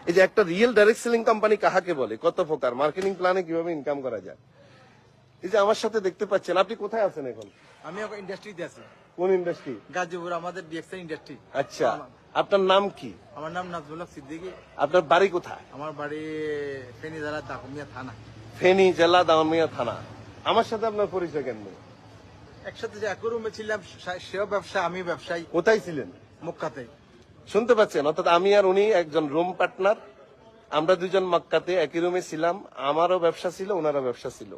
এই যে একটা রিয়েল ডাইরেক্ট সেলিং কোম্পানি কাহাকে বলে, কত প্রকার, মার্কেটিং প্ল্যানে কিভাবে ইনকাম করা যায়। এই যে আমার সাথে দেখতে পাচ্ছেন, আপনি কোথায় আছেন এখন? আমি এখন ইন্ডাস্ট্রিতে আছি। কোন ইন্ডাস্ট্রি? গাজীপুর, আমাদের ডিএক্সএন ইন্ডাস্ট্রি। আচ্ছা, আপনার নাম কি? আমার নাম নাজমুল হক সিদ্দিকী। আপনার বাড়ি কোথায়? আমার বাড়ি ফেনী জেলা দাকুমিয়া থানা। ফেনী জেলা দাউমিয়া থানা। আমার সাথে আপনার পরিচয় কেন? একসাথে যে একই রুমে ছিলাম, সেও ব্যবসা, আমি ব্যবসায়ী। কোথায় ছিলেন? মক্কাতে। শুনতে পাচ্ছেন? অর্থাৎ আমি আর উনি একজন রুম পার্টনার, আমরা দুজন মক্কাতে একই রুমে ছিলাম। আমারও ব্যবসা ছিল, ওনারও ব্যবসা ছিল,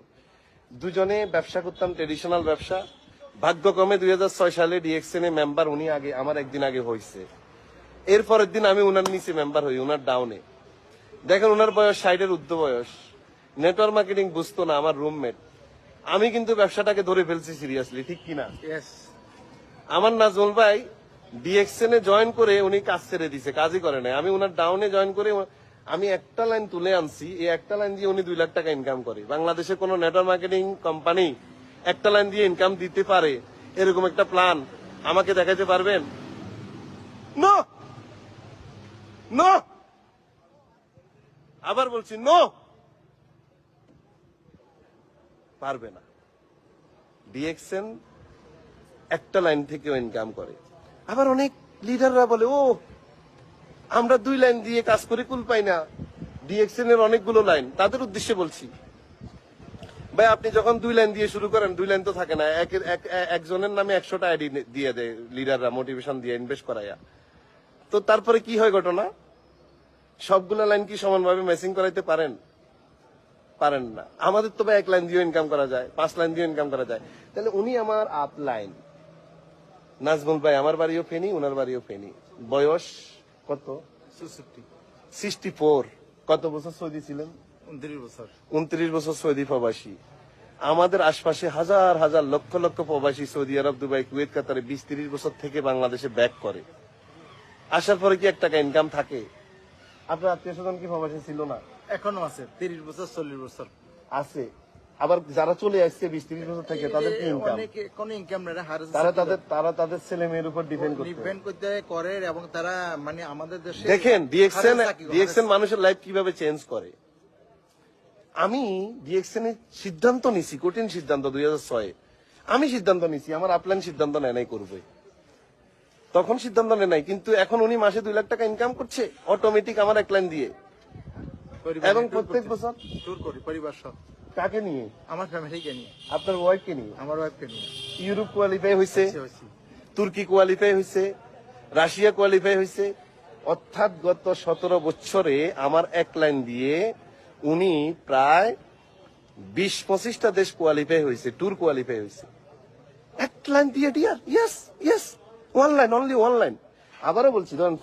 দুজনে ব্যবসা করতাম, ট্রেডিশনাল ব্যবসা। ভাগ্যক্রমে 2006 সালে ডিএক্সএন এ মেম্বার উনি আগে, আমার একদিন আগে হয়েছে। এরপরের দিন আমি উনার নিচে মেম্বার হই, উনার ডাউনে। দেখেন উনার বয়স 60-এর ঊর্ধ্ব বয়স, নেটওয়ার্ক মার্কেটিং বুঝতো না, আমার রুমমেট। আমি কিন্তু ব্যবসাটাকে ধরে ফেলছি সিরিয়াসলি, ঠিক কিনা? ইয়েস। আমার নাজমুল ভাই ডিএক্সএন এ জয়েন করে উনি কাজ ছেড়ে দিছে, কাজই করে নাই। আমি উনার ডাউনে জয়েন করে আমি একটা লাইন তুলে আনছি, এই একটা লাইন দিয়ে উনি 2 লাখ টাকা ইনকাম করে। বাংলাদেশে কোন নেটওয়ার্ক মার্কেটিং কোম্পানি একটা লাইন দিয়ে ইনকাম দিতে পারে এরকম একটা প্ল্যান আমাকে দেখাতে পারবেন? নো, নো, আবার বলছি নো, পারবে না। ডিএক্সএন একটা লাইন থেকেও ইনকাম করে। আবার অনেক লিডাররা বলে, ও আমরা 2 লাইন দিয়ে কাজ করে কুল পাই না। ডিএক্সএন এর অনেকগুলো লাইন, তাদের উদ্দেশ্যে বলছি, ভাই আপনি যখন 2 লাইন দিয়ে শুরু করেন, 2 লাইন তো থাকে না, একজনের নামে 100টা আইডি দিয়ে দেয় লিডাররা, মোটিভেশন দিয়ে ইনভেস্ট করাইয়া। তো তারপরে কি হয় ঘটনা? সবগুলো লাইন কি সমানভাবে ম্যাচিং করাইতে পারেন? পারেন না। আমাদের তো ভাই 1 লাইন দিয়ে ইনকাম করা যায়, 5 লাইন দিয়ে ইনকাম করা যায়। তাহলে উনি আমার আপ লাইন। নাজমুল ভাই আমার বাড়িও ফেনী, উনার বাড়িও ফেনী। বয়স কত? 64। কত বছর সৌদি ছিলেন? 29 বছর। 29 বছর সৌদি প্রবাসী। আমাদের আশপাশে হাজার হাজার লক্ষ লক্ষ প্রবাসী সৌদি আরব, দুবাই, কুয়েত, কাতারে 20-30 বছর থেকে বাংলাদেশে ব্যাক করে। আসার পরে কি 1 টাকা ইনকাম থাকে? আপনার আত্মীয় স্বজন কি প্রবাসী ছিল না? এখনো আছে, 30 বছর 40 বছর আছে। আবার যারা চলে আসছে 20-30 বছর থেকে, তাদের কি ইনকাম? অনেকে কোনো ইনকাম নেই, তারা তাদের ছেলে মেয়ের উপর ডিপেন্ড করতে করে, এবং তারা মানে আমাদের দেশে দেখেন ডিএক্সএন মানুষের লাইফ কিভাবে চেঞ্জ করে। আমি ডিএক্সএন এর সিদ্ধান্ত নিছি, কঠিন সিদ্ধান্ত 2006-এ আমি সিদ্ধান্ত নিছি, আমার আপলাইন সিদ্ধান্ত নেয় নাই করবে, তখন সিদ্ধান্ত নেয় নাই। কিন্তু এখন উনি মাসে 2 লাখ টাকা ইনকাম করছে অটোমেটিক আমার 1 লাইন দিয়ে, এবং প্রত্যেক বছর ট্যুর করি পরিবার সহ। কাকে নিয়ে? আমার ফ্যামিলিকে নিয়ে। আপনার ওয়াইফকে নিয়ে? আমার ওয়াইফকে নিয়ে। ইউরোপ কোয়ালিফাই হয়েছে, তুর্কি কোয়ালিফাই হয়েছে, রাশিয়া কোয়ালিফাই হয়েছে। অর্থাৎ গত 17 বছরে আমার 1 লাইন দিয়ে উনি প্রায় 20-25টা দেশ কোয়ালিফাই হয়েছে, ট্যুর কোয়ালিফাই হয়েছে 1 লাইন দিয়ে। Dear, yes yes, 1 line, only 1 line. আবারও বলছি, ধরেন